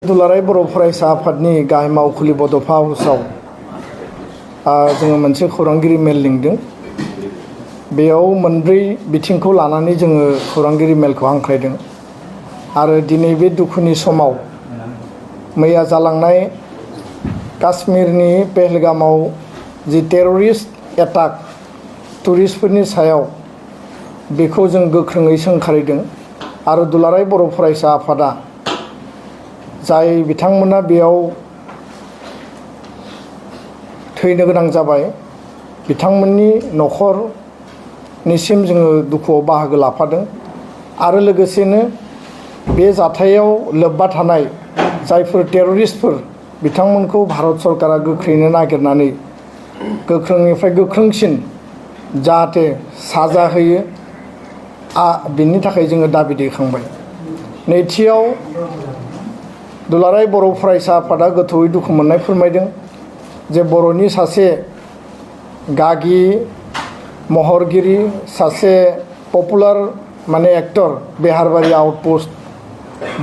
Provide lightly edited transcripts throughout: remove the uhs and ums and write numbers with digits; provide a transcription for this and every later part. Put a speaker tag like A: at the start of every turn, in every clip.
A: दुलाराय बर' फरायसा आफादनि गाहाय मावखुलि बड'फ हाउसाव जोङो मोनसे खौरांगिरि मेल लिंदों। बेयाव मोनब्रै बिथिंखौ लानानै जोङो खौरांगिरि मेलखौ हांख्रायदों आरो दिनै बे दुखुनि समाव मैया जालांनाय काश्मीरनि पहलगामाव जि टेररिस्ट एटाक टुरिस्टफोरनि सायाव बेखौ जों गोख्रोङै सोंखारिदों आरो दुलाराय बर' फरायसा आफादा जाय बिथांमोना बेयाव थैनो गोनां जाबाय बिथांमोननि न'खरनिसिम जोङो दुखुआव बाहागो लाफादों आरो लोगोसेनो बे जाथायाव लोब्बा थानाय जायफोर टेररिस्टफोर बिथांमोनखौ भारत सरकारा गोख्रैनो नागिरनानै गोख्रोंनिफ्राय गोख्रोंसिन जाहाथे साजा होयो बिनि थाखाय जोङो दाबि दैखांबाय। नैथियाव दुलाराय बर' फरायसा आफादा गोथौयै दुखु मोननाय फोरमायदों जे बर'नि सासे गागि महरगिरि सासे पपुलार एक्टर बेहारबारि आउटपोस्ट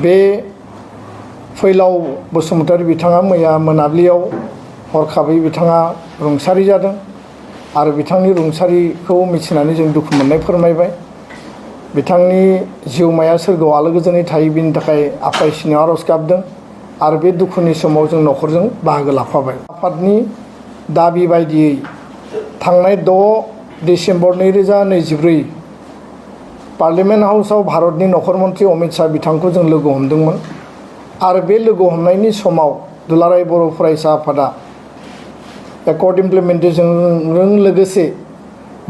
A: बे फैलाव बसुमतारी बिथाङा मैया मोनाबिलियाव हरखाबै बिथाङा रुंसारि जादों आरो बिथांनि रुंसारिखौ मिथिनानै जों दुखु मोननाय फोरमायबाय। बिथांनि जिउमाया सोरगोआव आलो गोजोनै थायो बिनि थाखाय आफा इसोरनियाव आरज गाबदों आरो बे दुखुनि समाव जों न'खरजों बाहागो लाफाबाय। आफादनि दाबि बायदियै थांनाय 6 डिसेम्बर 2024 पार्लियामेन्ट हाउसाव भारतनि न'खर मन्थ्रि अमित शाह बिथांखौ जों लोगो हमदोंमोन आरो बे लोगो हमनायनि समाव दुलाराय बर' फरायसा आफादा एकर्ड इमप्लिमेन्टेशनजों लोगोसे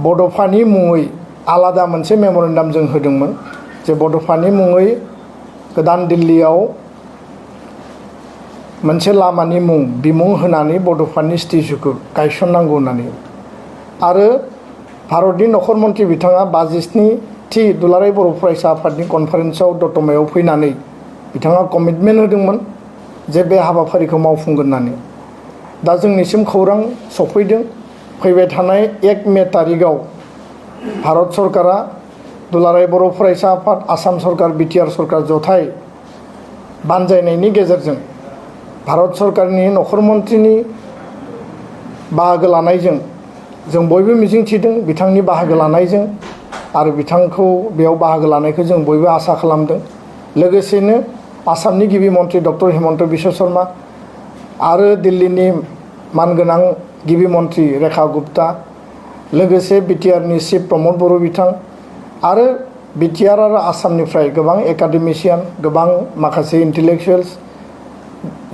A: बड'फानि मुङै आलादा मोनसे मेम'रेन्डाम जों होदोंमोन जे बड'फानि मुङै गोदान दिल्लीयाव मोनसे लामानि बिमुं होनानै बड'फानि स्टेचुखौ गायसननांगौ होननानै आरो भारतनि न'खर मन्थ्रि बिथाङा 57थि दुलाराय बर' फरायसा आफादनि कनफारेन्सआव दतमायाव फैनानै बिथाङा कमिटमेन्ट होदोंमोन जे बे हाबाफारिखौ मावफुंगोन होननानै। दा जोंनिसिम खौरां सफैदों फैबाय थानाय 1 मे तारिखआव भारत सरकारा दुलाराय बर' फरायसा आफाद आसाम सरकार बिटिआर सरकार जथाय बानजायनायनि गेजेरजों भारत सरकारनि न'खर मन्थ्रिनि बाहागो लानायजों जों बयबो मिजिंथिदों बिथांनि बाहागो लानायजों आरो बिथांखौ बेयाव बाहागो लानायखौ जों बयबो आसा खालामदों। लोगोसेनो आसामनि गिबि मन्थ्रि डक्टर हिमन्त बिश्व शर्मा आरो दिल्लीनि मानगोनां गिबि मन्थ्रि रेखा गुप्ता लोगोसे बिटिआरनि चिफ प्रमद बर' बिथां आरो बिटिआर आरो आसामनिफ्राय गोबां एकाडेमिशियान गोबां माखासे इन्टेलेक्सुवेल्स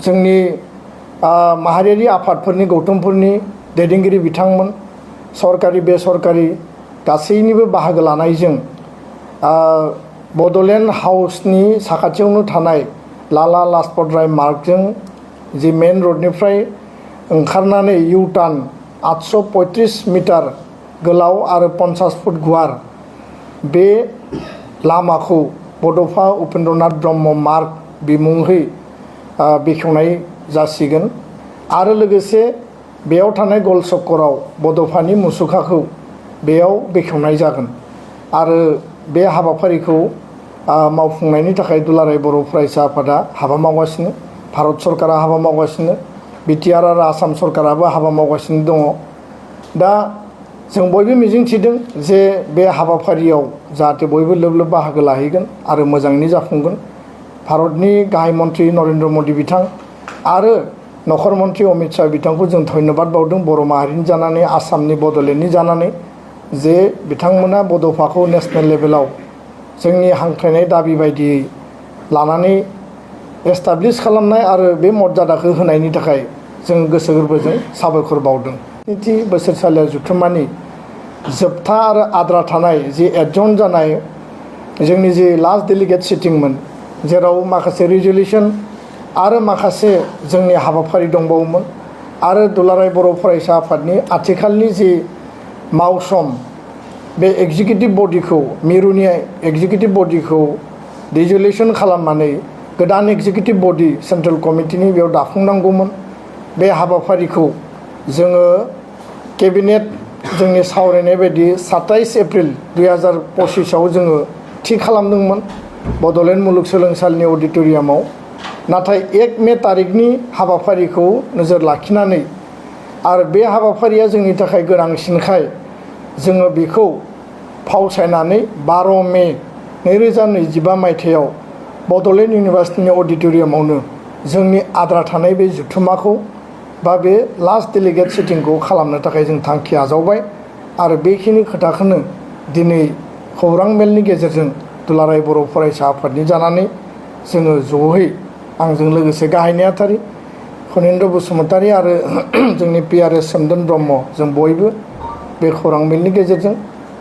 A: जोंनि माहारियारि आफादफोरनि गौथुमफोरनि दैदेनगिरि बिथांमोन सरकारि बेसरकारि गासैनिबो बाहागो लानायजों बड'लेण्ड हाउसनि साखाथियावनो थानाय लाला लाजपत राय मार्गजों जि मेन रडनिफ्राय ओंखारनानै इउ टार्न 835 मिटार गोलाव आरो 50 फुट गुवार बे लामाखौ बड'फा उपेन्द्रनाथ ब्रह्म मार्ग बिमुङै बेखेवनाय जासिगोन आरो लोगोसे बेयाव थानाय गल चक्कराव बड'फानि मुसुखाखौ बेयाव बेखेवनाय जागोन आरो बे हाबाफारिखौ मावफुंनायनि थाखाय दुलाराय बर' फरायसा आफादा हाबा मावगासिनो भारत सरकारा हाबा मावगासिनो बिटिआर आरो आसाम सरकाराबो हाबा मावगासिनो दङ। दा जों बयबो मिजिंथिदों जे बे हाबाफारियाव जाहाथे बयबो लोब लोब बाहागो लाहैगोन आरो मोजाङैनो जाफुंगोन। भारतनि गाहाय मन्थ्रि नरेन्द्र मदि बिथां आरो न'खर मन्थ्रि अमित शाह बिथांखौ जों धन्यबाद बावदों बर' माहारिनि जानानै आसामनि बड'लेण्डनि जानानै जे बिथांमोना बड'फाखौ नेसनेल लेभेलाव जोंनि हांख्रायनाय दाबि बायदियै लानानै एस्टाब्लिश खालामनाय आरो बे मर्यादाखौ होनायनि थाखाय जों गोसो गोरबोजों साबायखर बावदों। स्निथि बोसोरसालिया जथुम्मानि जोबथा आरो आद्रा थानाय जि एडजर्न जानाय जोंनि जि लास्ट डेलिगेट सिटिंमोन जेराव माखासे रिजलिउसन आरो माखासे जोंनि हाबाफारि दंबावोमोन आरो दुलाराय बर' फरायसा आफादनि आथिखालनि जि मावसम बे एग्जिकिउटिभ बडिखौ मिरुनि एग्जिकिउटिभ बडिखौ रिजलिउसन खालामनानै गोदान एग्जिकिउटिभ बडि सेन्ट्रेल कमिटिनि बेयाव दाफुंनांगौमोन। बे हाबाफारिखौ जोङो केबिनेट जोंनि सावरायनाय बायदि 27 एप्रिल 2025 जोङो थि खालामदोंमोन बड'लेण्ड मुलुगसोलोंसालिनि अडिट'रियामाव नाथाय 1 मे तारिखनि हाबाफारिखौ नोजोर लाखिनानै आरो बे हाबाफारिया जोंनि थाखाय गोनांसिनखाय जोङो बेखौ फावसायनानै 12 मे 2025 मायथाइयाव बड'लेण्ड इउनिभार्सिटिनि अडिट'रियामावनो जोंनि आद्रा थानाय बे जथुम्माखौ बा बे लास्ट डेलिगेट सिटिंखौ खालामनो थाखाय जों थांखि आजावबाय आरो बेखिनि खोथाखौनो दिनै खौरां मेलनि गेजेरजों दुलाराय बर' फरायसा आफादनि जानानै जोङो जयै आंजों लोगोसे गाहाय नेहाथारि खनिन्द्र बसुमतारी आरो जोंनि PRS सोमदोन ब्रह्म जों बयबो बे खौरां मेलनि गेजेरजों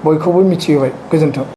A: बयखौबो मिथिहोबाय। गोजोन्थों।